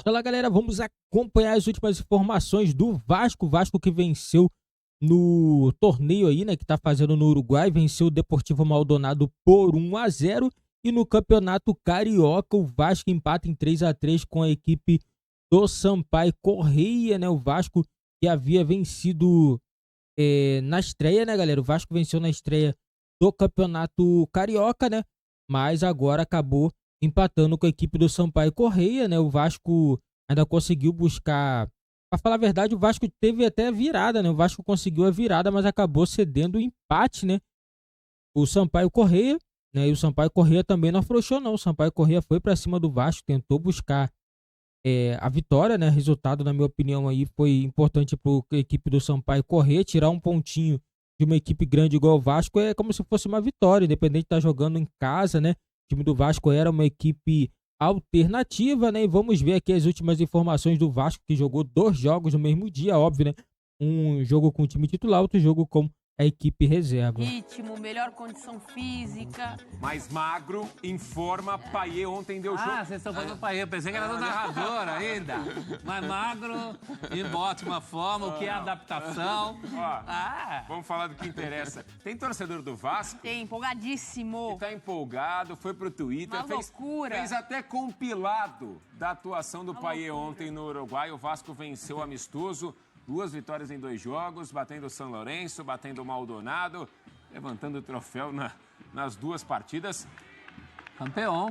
Fala, galera, vamos acompanhar as últimas informações do Vasco. Vasco que venceu no torneio aí, né, que tá fazendo no Uruguai, venceu o Deportivo Maldonado por 1-0 e no Campeonato Carioca o Vasco empata em 3-3 com a equipe do Sampaio Corrêa, né? O Vasco que havia vencido na estreia, né, galera? O Vasco venceu na estreia do Campeonato Carioca, né? Mas agora acabou empatando com a equipe do Sampaio Corrêa, né? O Vasco ainda conseguiu buscar. Para falar a verdade, o Vasco teve até virada, né? O Vasco conseguiu a virada, mas acabou cedendo o empate, né? O Sampaio Corrêa, né? E o Sampaio Corrêa também não afrouxou, não. O Sampaio Corrêa foi para cima do Vasco, tentou buscar a vitória, né? Resultado, na minha opinião, aí foi importante para a equipe do Sampaio Corrêa. Tirar um pontinho de uma equipe grande igual o Vasco é como se fosse uma vitória, independente de estar jogando em casa, né? O time do Vasco era uma equipe alternativa, né? E vamos ver aqui as últimas informações do Vasco, que jogou 2 jogos no mesmo dia, óbvio, né? Um jogo com o time titular, outro jogo com a equipe reserva. Ritmo, melhor condição física. Mais magro, informa, Payet ontem deu jogo. Ah, vocês estão falando do Payet, pensei que era do narrador ainda. Mais magro, em ótima forma, o que é adaptação. Ó, vamos falar do que interessa. Tem torcedor do Vasco? Tem, empolgadíssimo. Que tá empolgado, foi pro Twitter. Uma loucura. Fez até compilado da atuação do Payet ontem no Uruguai. O Vasco venceu o amistoso. 2 vitórias em 2 jogos, batendo o São Lourenço, batendo o Maldonado, levantando o troféu nas 2 partidas. Campeão.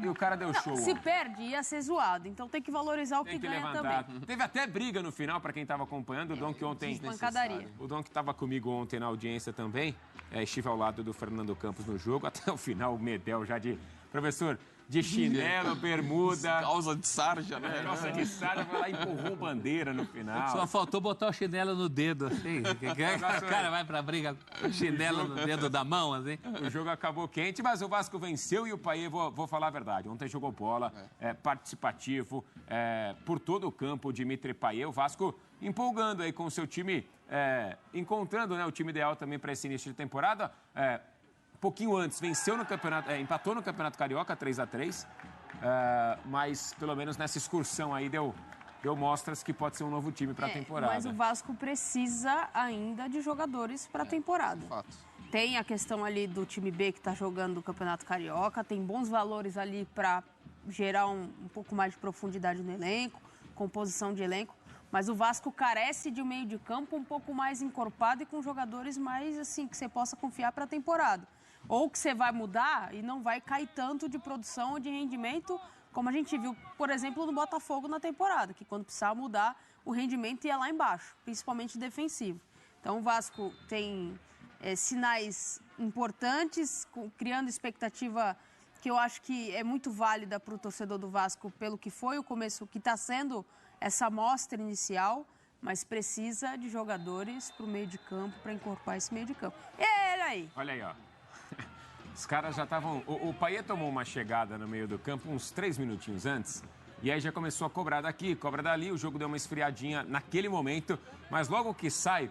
E o cara deu show. Se perde, ia ser zoado. Então tem que valorizar o que ganha levantar. também. Teve até briga no final, para quem estava acompanhando. O Donk ontem... Pancadaria. O Donk estava comigo ontem na audiência também. Estive ao lado do Fernando Campos no jogo. Até o final, o Medel já de... Professor... De chinelo, bermuda. Calça de sarja, né? Calça de sarja, foi lá e empurrou bandeira no final. Só faltou botar o chinelo no dedo, assim. O cara vai pra briga com chinelo no dedo da mão, assim. O jogo acabou quente, mas o Vasco venceu e o Payet, vou falar a verdade, ontem jogou bola, participativo, por todo o campo, o Dimitri Payet. O Vasco empolgando aí com o seu time, encontrando, né, o time ideal também para esse início de temporada. Pouquinho antes, venceu no campeonato, empatou no Campeonato Carioca, 3-3, mas pelo menos nessa excursão aí deu mostras que pode ser um novo time para a temporada. Mas o Vasco precisa ainda de jogadores para a temporada. Fato. Tem a questão ali do time B que está jogando o Campeonato Carioca, tem bons valores ali para gerar um pouco mais de profundidade no elenco, composição de elenco. Mas o Vasco carece de um meio de campo um pouco mais encorpado e com jogadores mais assim que você possa confiar para a temporada. Ou que você vai mudar e não vai cair tanto de produção ou de rendimento, como a gente viu, por exemplo, no Botafogo na temporada, que quando precisava mudar, o rendimento ia lá embaixo, principalmente defensivo. Então o Vasco tem sinais importantes, criando expectativa que eu acho que é muito válida para o torcedor do Vasco pelo que foi o começo, que está sendo essa amostra inicial, mas precisa de jogadores para o meio de campo, para encorpar esse meio de campo. E ele aí? Olha aí, ó. Os caras já estavam... O Payet tomou uma chegada no meio do campo uns 3 minutinhos antes. E aí já começou a cobrar daqui, cobra dali. O jogo deu uma esfriadinha naquele momento. Mas logo que sai,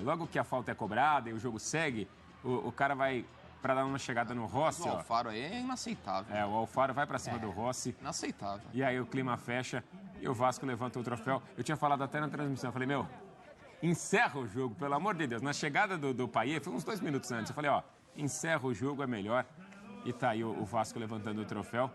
logo que a falta é cobrada e o jogo segue, o cara vai para dar uma chegada no Rossi. O Alfaro aí é inaceitável. O Alfaro vai para cima do Rossi. Inaceitável. E aí o clima fecha e o Vasco levanta o troféu. Eu tinha falado até na transmissão. Eu falei, encerra o jogo, pelo amor de Deus. Na chegada do Payet, foi uns 2 minutos antes. Eu falei, encerra o jogo, é melhor. E tá aí o Vasco levantando o troféu.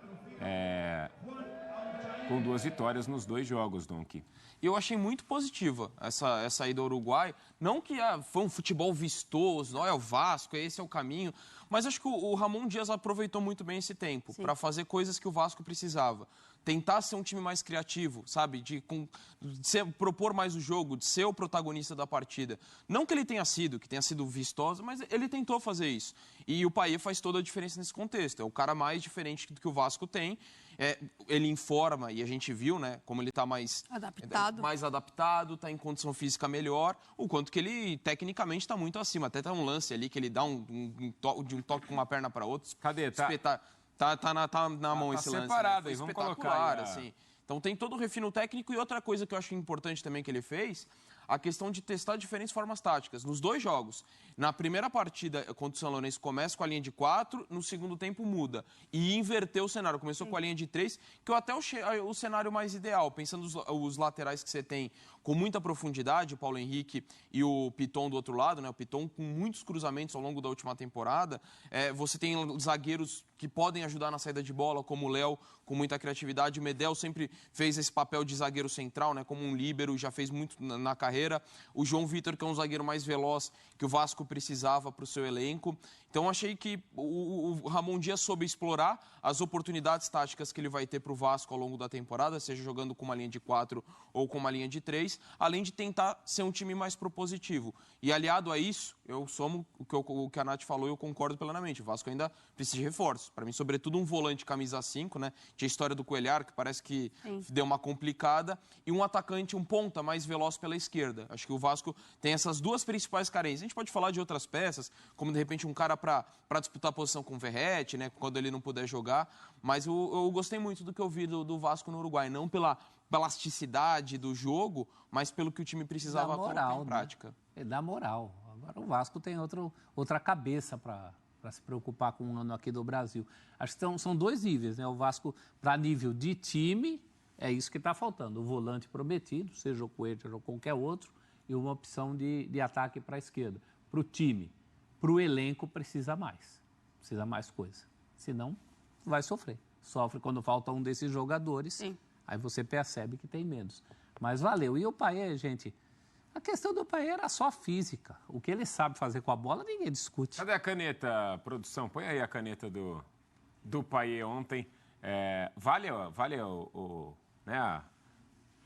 Com 2 vitórias nos 2 jogos, Donk. Eu achei muito positiva essa ida ao Uruguai. Não que foi um futebol vistoso, não é o Vasco, esse é o caminho. Mas acho que o Ramon Dias aproveitou muito bem esse tempo para fazer coisas que o Vasco precisava. Tentar ser um time mais criativo, sabe? De propor mais o jogo, de ser o protagonista da partida. Não que ele tenha sido vistoso, mas ele tentou fazer isso. E o Payet faz toda a diferença nesse contexto. É o cara mais diferente do que o Vasco tem. Ele informa, e a gente viu, né, como ele está mais adaptado, está em condição física melhor, o quanto que ele tecnicamente está muito acima. Até tem um lance ali que ele dá um toque com uma perna para outra. Cadê? Tá na mão esse lance. Separado, né? Vamos colocar aí, assim. Então tem todo o refino técnico e outra coisa que eu acho importante também que ele fez, a questão de testar diferentes formas táticas. Nos 2 jogos, na primeira partida contra o São Lourenço começa com a linha de 4, no segundo tempo muda. E inverteu o cenário. Começou com a linha de 3, que eu até o cenário mais ideal, pensando os laterais que você tem com muita profundidade, o Paulo Henrique e o Piton do outro lado, né? O Piton com muitos cruzamentos ao longo da última temporada. Você tem zagueiros que podem ajudar na saída de bola, como o Léo, com muita criatividade. O Medel sempre fez esse papel de zagueiro central, né? Como um líbero, já fez muito na carreira. O João Vitor, que é um zagueiro mais veloz que o Vasco precisava para o seu elenco. Então, achei que o Ramon Dias soube explorar as oportunidades táticas que ele vai ter para o Vasco ao longo da temporada, seja jogando com uma linha de 4 ou com uma linha de 3, além de tentar ser um time mais propositivo. E aliado a isso, eu somo o que a Nath falou e eu concordo plenamente. O Vasco ainda precisa de reforços. Para mim, sobretudo, um volante camisa 5, né? Tinha a história do Coelhar, que parece que deu uma complicada, e um atacante, um ponta mais veloz pela esquerda. Acho que o Vasco tem essas 2 principais carências. A gente pode falar de outras peças, como de repente um cara para disputar a posição com o Verratti, né? Quando ele não puder jogar. Mas eu gostei muito do que eu vi do Vasco no Uruguai. Não pela elasticidade do jogo, mas pelo que o time precisava colocar em prática. Né? Dá moral. Agora o Vasco tem outra cabeça para se preocupar com um ano aqui do Brasil. Acho que são 2 níveis, né? O Vasco, para nível de time, é isso que está faltando. O volante prometido, seja o Coelho, seja qualquer outro, e uma opção de ataque para a esquerda. Para o time, para o elenco, precisa mais coisa. Senão, vai sofrer. Sofre quando falta um desses jogadores, Sim. Aí você percebe que tem menos. Mas valeu. E o Payet, gente, a questão do Payet era só física. O que ele sabe fazer com a bola, ninguém discute. Cadê a caneta, produção? Põe aí a caneta do Payet ontem. Vale né,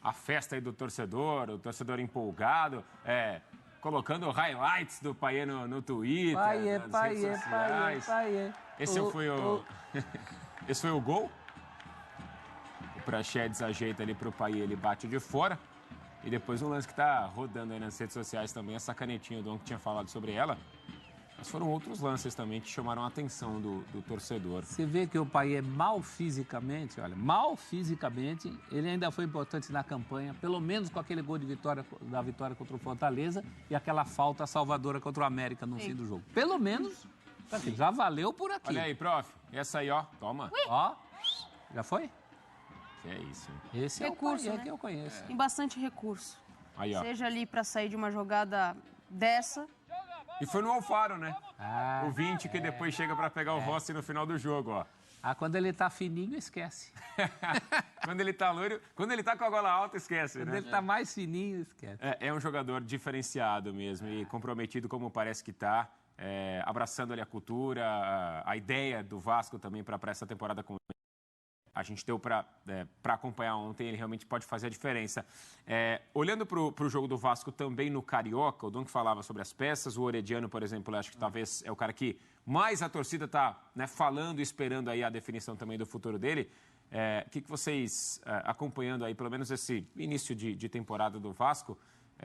a festa aí do torcedor, o torcedor empolgado, colocando highlights do Payet no Twitter, nas redes sociais. Payet. Esse foi o gol? O Praxedes ajeita ali pro Payet, ele bate de fora. E depois um lance que tá rodando aí nas redes sociais também, essa canetinha do Dom que tinha falado sobre ela. Mas foram outros lances também que chamaram a atenção do torcedor. Você vê que o Payet mal fisicamente, ele ainda foi importante na campanha, pelo menos com aquele gol da vitória contra o Fortaleza e aquela falta salvadora contra o América no fim do jogo. Pelo menos, já valeu por aqui. Olha aí, prof. Essa aí, ó. Toma. Ó, já foi? Que é isso, hein? Esse Recurso, é o Payet né? que eu conheço. Tem bastante recurso. Aí, ó. Seja ali para sair de uma jogada dessa. E foi no Alfaro, né? O 20 que depois chega para pegar o Rossi no final do jogo, ó. Quando ele tá fininho, esquece. Quando ele tá loiro, quando ele tá com a gola alta, esquece, Quando né? ele tá mais fininho, esquece. É um jogador diferenciado mesmo e comprometido como parece que tá, abraçando ali a cultura, a ideia do Vasco também para essa temporada com a gente deu para acompanhar ontem, ele realmente pode fazer a diferença. Olhando para o jogo do Vasco também no Carioca, o Dom que falava sobre as peças, o Orediano, por exemplo, eu acho que talvez é o cara que mais a torcida está falando e esperando aí a definição também do futuro dele. O que vocês, acompanhando aí pelo menos esse início de temporada do Vasco,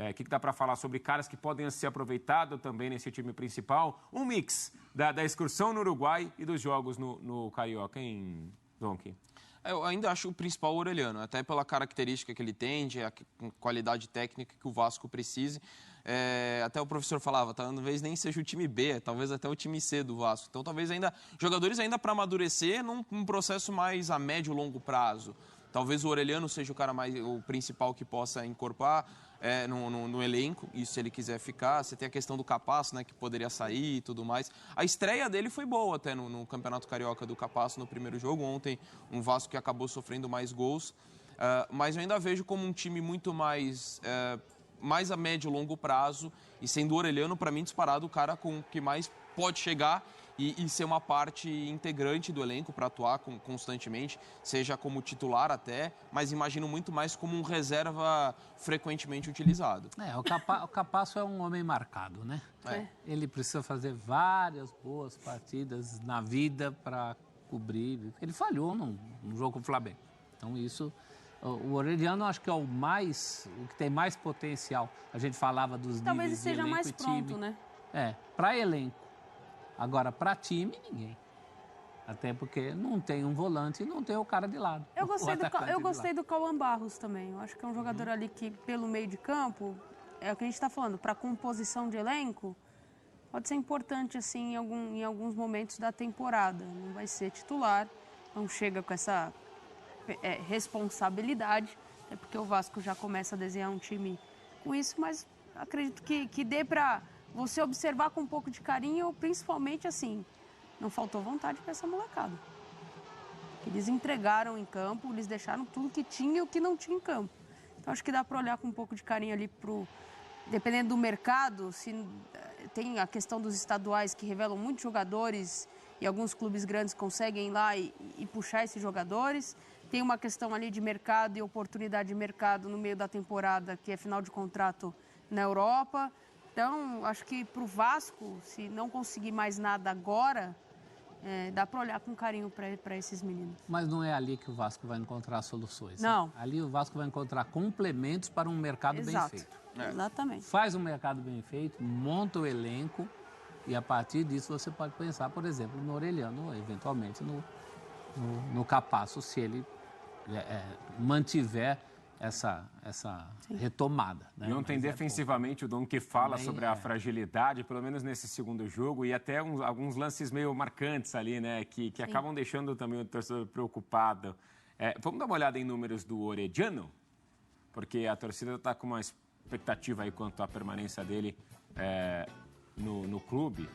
o que dá para falar sobre caras que podem ser aproveitados também nesse time principal? Um mix da excursão no Uruguai e dos jogos no Carioca, hein, Donk? Eu ainda acho o principal o Orelhano, até pela característica que ele tem, a qualidade técnica que o Vasco precise. Até o professor falava, talvez nem seja o time B, talvez até o time C do Vasco. Então, talvez jogadores ainda para amadurecer num processo mais a médio e longo prazo. Talvez o Orelhano seja o principal que possa encorpar no elenco, isso se ele quiser ficar. Você tem a questão do Capasso, né, que poderia sair e tudo mais. A estreia dele foi boa até no Campeonato Carioca do Capasso no primeiro jogo. Ontem, um Vasco que acabou sofrendo mais gols. Mas eu ainda vejo como um time muito mais a médio e longo prazo. E sendo o Orelhano, para mim, disparado, o cara com que mais pode chegar e ser uma parte integrante do elenco para atuar constantemente, seja como titular até, mas imagino muito mais como um reserva frequentemente utilizado. O Capasso é um homem marcado, né? Ele precisa fazer várias boas partidas na vida para cobrir. Ele falhou no jogo com o Flamengo. Então isso, o Orediano acho que é o que tem mais potencial. A gente falava dos Talvez níveis de seja elenco mais e pronto, time. né? Para elenco. Agora, para time, ninguém. Até porque não tem um volante e não tem o cara de lado. Eu gostei do Cauã Barros também. Eu acho que é um jogador ali que, pelo meio de campo, é o que a gente está falando, para composição de elenco, pode ser importante assim em alguns momentos da temporada. Não vai ser titular, não chega com essa responsabilidade, é porque o Vasco já começa a desenhar um time com isso, mas acredito que dê para você observar com um pouco de carinho, principalmente assim, não faltou vontade para essa molecada. Eles entregaram em campo, eles deixaram tudo que tinha e o que não tinha em campo. Então acho que dá para olhar com um pouco de carinho ali dependendo do mercado, se tem a questão dos estaduais que revelam muitos jogadores e alguns clubes grandes conseguem ir lá e puxar esses jogadores. Tem uma questão ali de mercado e oportunidade de mercado no meio da temporada, que é final de contrato na Europa. Então, acho que para o Vasco, se não conseguir mais nada agora, dá para olhar com carinho para esses meninos. Mas não é ali que o Vasco vai encontrar soluções. Não. Né? Ali o Vasco vai encontrar complementos para um mercado Exato. bem feito. Exatamente. Faz um mercado bem feito, monta o elenco e a partir disso você pode pensar, por exemplo, no Orelhano, eventualmente no Capasso, se ele mantiver essa retomada. Né? E ontem, defensivamente, o Dom que fala sobre a fragilidade, pelo menos nesse segundo jogo, e até alguns lances meio marcantes ali, né? Que acabam deixando também o torcedor preocupado. Vamos dar uma olhada em números do Orediano? Porque a torcida está com uma expectativa aí quanto à permanência dele no clube.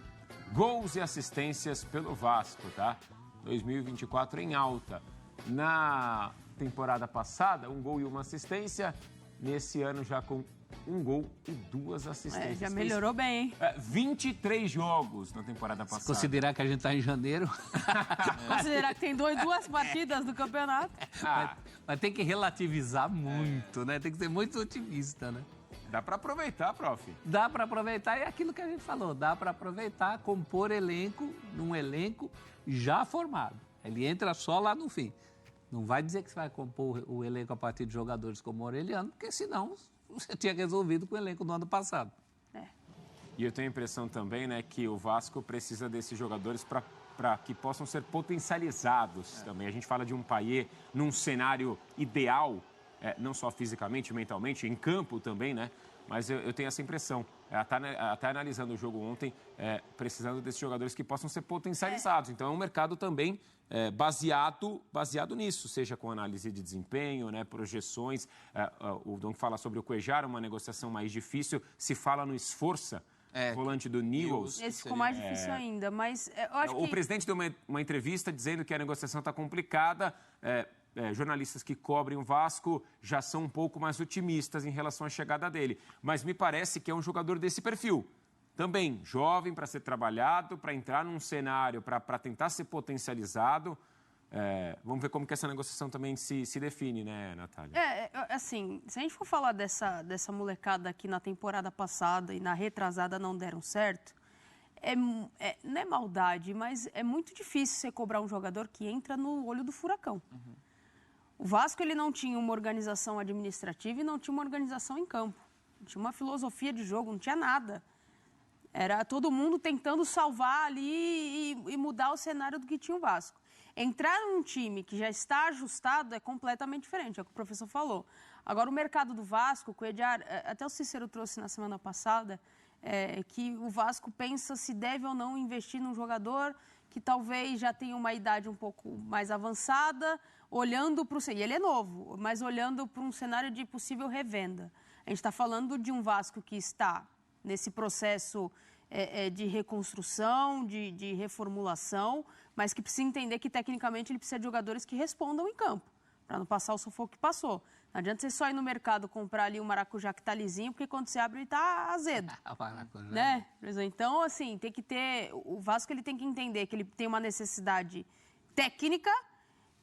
Gols e assistências pelo Vasco, tá? 2024 em alta. Na temporada passada, 1 gol e 1 assistência. Nesse ano já com 1 gol e 2 assistências. Já melhorou bem, hein? 23 jogos na temporada passada. Se considerar que a gente está em janeiro... Considerar que tem 2 partidas do campeonato. Mas tem que relativizar muito, né? Tem que ser muito otimista, né? Dá para aproveitar, prof. Dá para aproveitar, é aquilo que a gente falou. Dá para aproveitar, compor elenco num elenco já formado. Ele entra só lá no fim. Não vai dizer que você vai compor o elenco a partir de jogadores como o Orelhano, porque senão você tinha resolvido com o elenco do ano passado. E eu tenho a impressão também, né, que o Vasco precisa desses jogadores para que possam ser potencializados também. A gente fala de um Payet num cenário ideal, não só fisicamente, mentalmente, em campo também, né? Mas eu tenho essa impressão. Até analisando o jogo ontem, precisando desses jogadores que possam ser potencializados. Então é um mercado também baseado nisso, seja com análise de desempenho, né, projeções. O Dom fala sobre o Cuejar, uma negociação mais difícil. Se fala no Esforça, volante do Newell's. Esse ficou mais difícil ainda, mas eu acho que... O presidente deu uma entrevista dizendo que a negociação está complicada. Jornalistas que cobrem o Vasco já são um pouco mais otimistas em relação à chegada dele. Mas me parece que é um jogador desse perfil. Também jovem para ser trabalhado, para entrar num cenário, para tentar ser potencializado. Vamos ver como que essa negociação também se define, né, Natália? Assim, se a gente for falar dessa molecada que na temporada passada e na retrasada não deram certo, não é maldade, mas é muito difícil você cobrar um jogador que entra no olho do furacão. Uhum. O Vasco ele não tinha uma organização administrativa e não tinha uma organização em campo. Não tinha uma filosofia de jogo, não tinha nada. Era todo mundo tentando salvar ali e mudar o cenário do que tinha o Vasco. Entrar num time que já está ajustado é completamente diferente, é o que o professor falou. Agora, o mercado do Vasco, o Cuéllar, até o Cícero trouxe na semana passada, que o Vasco pensa se deve ou não investir num jogador que talvez já tenha uma idade um pouco mais avançada, olhando para o... E ele é novo, mas olhando para um cenário de possível revenda. A gente está falando de um Vasco que está nesse processo de reconstrução, de reformulação, mas que precisa entender que, tecnicamente, ele precisa de jogadores que respondam em campo, para não passar o sufoco que passou. Não adianta você só ir no mercado comprar ali um maracujá que está lisinho, porque quando você abre ele está azedo. Né? Então, assim, tem que ter... O Vasco ele tem que entender que ele tem uma necessidade técnica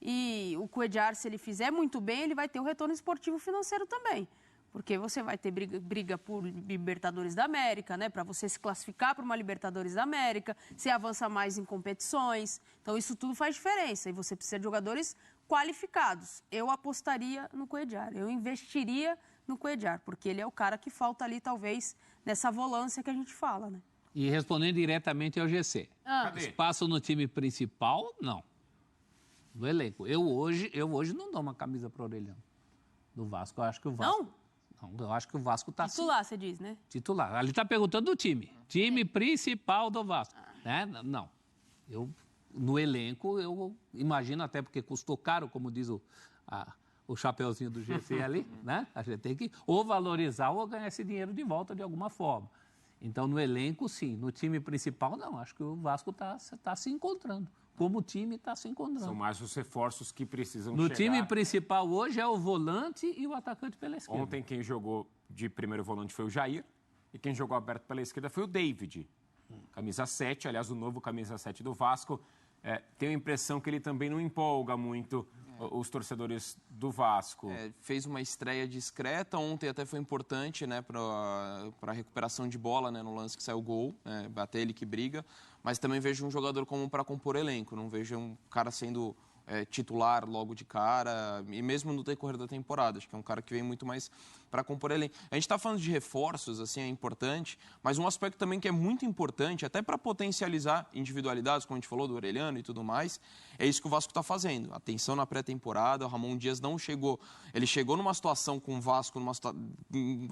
e o Cuéllar, se ele fizer muito bem, ele vai ter o retorno esportivo financeiro também. Porque você vai ter briga por Libertadores da América, né? Para você se classificar para uma Libertadores da América, você avança mais em competições. Então, isso tudo faz diferença. E você precisa de jogadores qualificados. Eu apostaria no Cuéllar, eu investiria no Cuéllar, porque ele é o cara que falta ali, talvez, nessa volância que a gente fala, né? E respondendo diretamente ao GC. Espaço no time principal, não. Do elenco. Eu hoje não dou uma camisa para o Orelhano. Do Vasco, eu acho que o Vasco... Não? Eu acho que o Vasco está Titular, você diz, né? titular. Ele está perguntando do time. Time principal do Vasco. Né? Não. No elenco, eu imagino, até porque custou caro, como diz o chapeuzinho do GC ali, né? A gente tem que ou valorizar ou ganhar esse dinheiro de volta de alguma forma. Então, no elenco, sim. No time principal, não. Acho que o Vasco está se encontrando. Como o time está se encontrando. São mais os reforços que precisam No chegar. time principal hoje é o volante e o atacante pela esquerda. Ontem quem jogou de primeiro volante foi o Jair e quem jogou aberto pela esquerda foi o David. Camisa 7, aliás, o novo camisa 7 do Vasco. Tenho a impressão que ele também não empolga muito os torcedores do Vasco. Fez uma estreia discreta, ontem até foi importante, né, para a recuperação de bola, né, no lance que saiu o gol, até ele que briga, mas também vejo um jogador como para compor elenco, não vejo um cara sendo titular logo de cara, e mesmo no decorrer da temporada, acho que é um cara que vem muito mais para compor elenco. A gente está falando de reforços, assim, é importante, mas um aspecto também que é muito importante, até para potencializar individualidades, como a gente falou do Orelhano e tudo mais, é isso que o Vasco está fazendo. Atenção na pré-temporada, o Ramon Dias não chegou, ele chegou numa situação com o Vasco, numa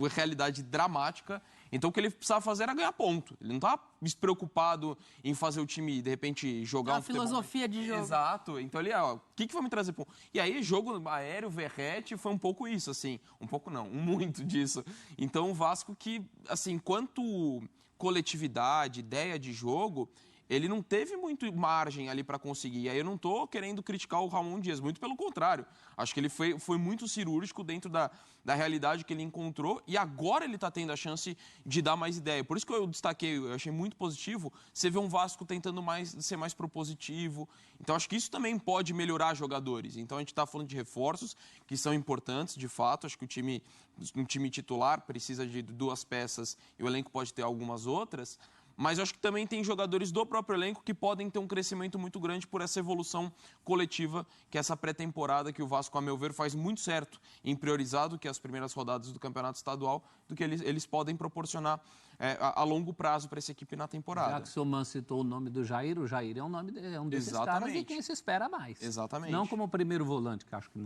realidade dramática, então o que ele precisava fazer era ganhar ponto. Ele não estava preocupado em fazer o time, de repente, jogar A filosofia de jogo. Exato. Então ele, o que vai me trazer ponto? E aí, jogo aéreo, Verratti, foi um pouco isso, assim. Um pouco não, muito disso. Então o Vasco que, assim, quanto coletividade, ideia de jogo, ele não teve muito margem ali para conseguir. E aí eu não estou querendo criticar o Ramon Dias, muito pelo contrário. Acho que ele foi muito cirúrgico dentro da realidade que ele encontrou e agora ele está tendo a chance de dar mais ideia. Por isso que eu destaquei, eu achei muito positivo você ver um Vasco tentando ser mais propositivo. Então acho que isso também pode melhorar jogadores. Então a gente está falando de reforços que são importantes, de fato. Acho que um time titular precisa de 2 peças e o elenco pode ter algumas outras. Mas eu acho que também tem jogadores do próprio elenco que podem ter um crescimento muito grande por essa evolução coletiva, que é essa pré-temporada que o Vasco, a meu ver, faz muito certo em priorizar do que as primeiras rodadas do Campeonato Estadual, do que eles podem proporcionar a longo prazo para essa equipe na temporada. Já que o senhor Man citou o nome do Jair, o Jair é um desses caras de quem se espera mais. Exatamente. Não como o primeiro volante, que acho que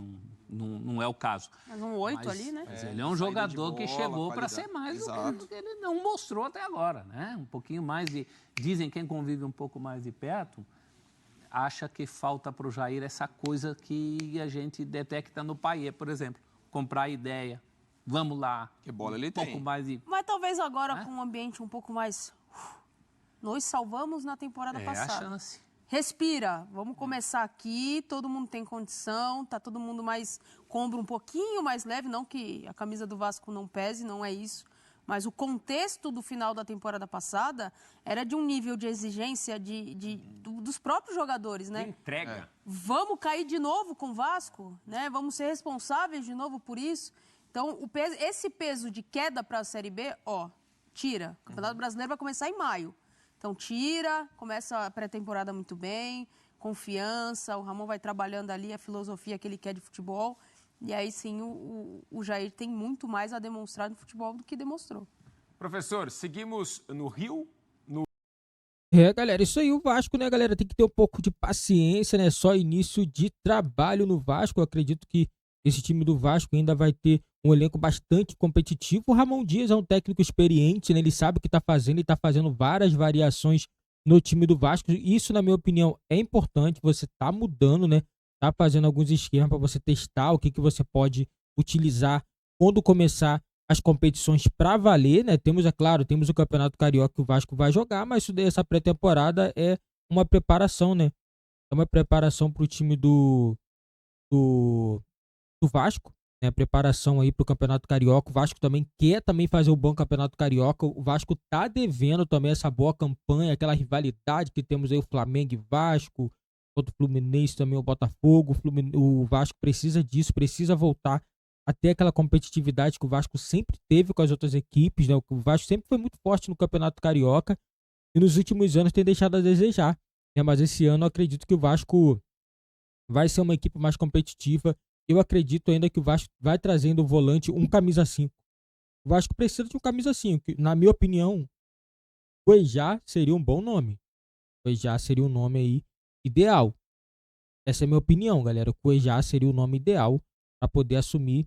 não é o caso. Mas um 8 ali, né? Mas ele é um jogador que chegou para ser mais do que ele não mostrou até agora, né? Um pouquinho mais de... Dizem quem convive um pouco mais de perto, acha que falta para o Jair essa coisa que a gente detecta no Payet, por exemplo. Comprar ideia. Vamos lá. Que bola ele tem. Um pouco mais de... Mas talvez agora com um ambiente um pouco mais... Nós salvamos na temporada passada. É a chance. Respira. Vamos começar aqui. Todo mundo tem condição. Tá todo mundo mais... Com ombro um pouquinho mais leve. Não que a camisa do Vasco não pese, não é isso. Mas o contexto do final da temporada passada era de um nível de exigência dos próprios jogadores, né? De entrega. Vamos cair de novo com o Vasco, né? Vamos ser responsáveis de novo por isso. Então, esse peso de queda para a Série B, tira. O Campeonato Brasileiro vai começar em maio. Então, tira, começa a pré-temporada muito bem, confiança, o Ramon vai trabalhando ali a filosofia que ele quer de futebol. E aí sim o Jair tem muito mais a demonstrar no futebol do que demonstrou. Professor, seguimos no Rio? Galera, isso aí, o Vasco, né, galera, tem que ter um pouco de paciência, né, só início de trabalho no Vasco. Eu acredito que esse time do Vasco ainda vai ter um elenco bastante competitivo. O Ramon Dias é um técnico experiente, né, ele sabe o que está fazendo e está fazendo várias variações no time do Vasco. Isso, na minha opinião, é importante, você tá mudando, né, tá fazendo alguns esquemas para você testar o que você pode utilizar quando começar as competições para valer, né? Temos o Campeonato Carioca que o Vasco vai jogar, mas essa pré-temporada é uma preparação, né? É uma preparação para o time do Vasco, né? Preparação aí para o Campeonato Carioca. O Vasco também quer fazer um bom Campeonato Carioca. O Vasco tá devendo também essa boa campanha, aquela rivalidade que temos aí, o Flamengo e Vasco, contra o Fluminense também, o Botafogo. O Vasco precisa disso, precisa voltar a ter aquela competitividade que o Vasco sempre teve com as outras equipes, né? O Vasco sempre foi muito forte no Campeonato Carioca e nos últimos anos tem deixado a desejar, né? Mas esse ano eu acredito que o Vasco vai ser uma equipe mais competitiva. Eu acredito ainda que o Vasco vai trazendo o volante um camisa 5. O Vasco precisa de um camisa 5. Na minha opinião, o Cuejá seria um bom nome. O Cuejá seria um nome aí ideal. Essa é a minha opinião, galera. O Cuejá seria o nome ideal para poder assumir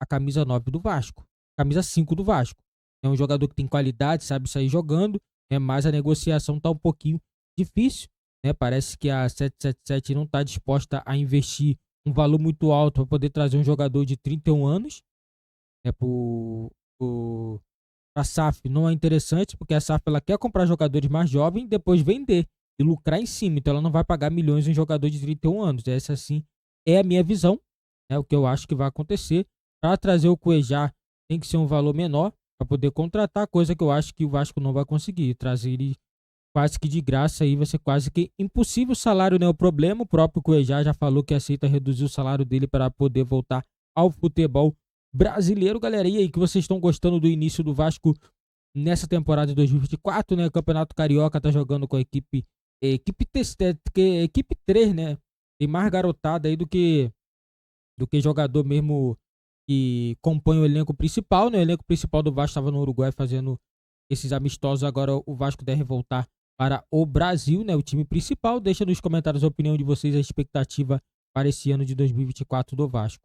a camisa 9 do Vasco. camisa 5 do Vasco. É um jogador que tem qualidade, sabe sair jogando, mas a negociação está um pouquinho difícil, né? Parece que a 777 não está disposta a investir um valor muito alto para poder trazer um jogador de 31 anos. A SAF não é interessante, porque a SAF ela quer comprar jogadores mais jovens e depois vender e lucrar em cima. Então ela não vai pagar milhões em jogador de 31 anos. Essa, assim, é a minha visão, o que eu acho que vai acontecer. Para trazer o Cuejá tem que ser um valor menor para poder contratar, coisa que eu acho que o Vasco não vai conseguir. Trazer ele quase que de graça aí vai ser quase que impossível. O salário não é o problema. O próprio Cuejá já falou que aceita reduzir o salário dele para poder voltar ao futebol brasileiro. Galera, e aí, que vocês estão gostando do início do Vasco nessa temporada de 2024, né? O Campeonato Carioca tá jogando com a equipe 3, né? Tem mais garotada aí do que jogador mesmo que compõe o elenco principal, né? O elenco principal do Vasco estava no Uruguai fazendo esses amistosos. Agora o Vasco deve voltar para o Brasil, né? O time principal. Deixa nos comentários a opinião de vocês, a expectativa para esse ano de 2024 do Vasco.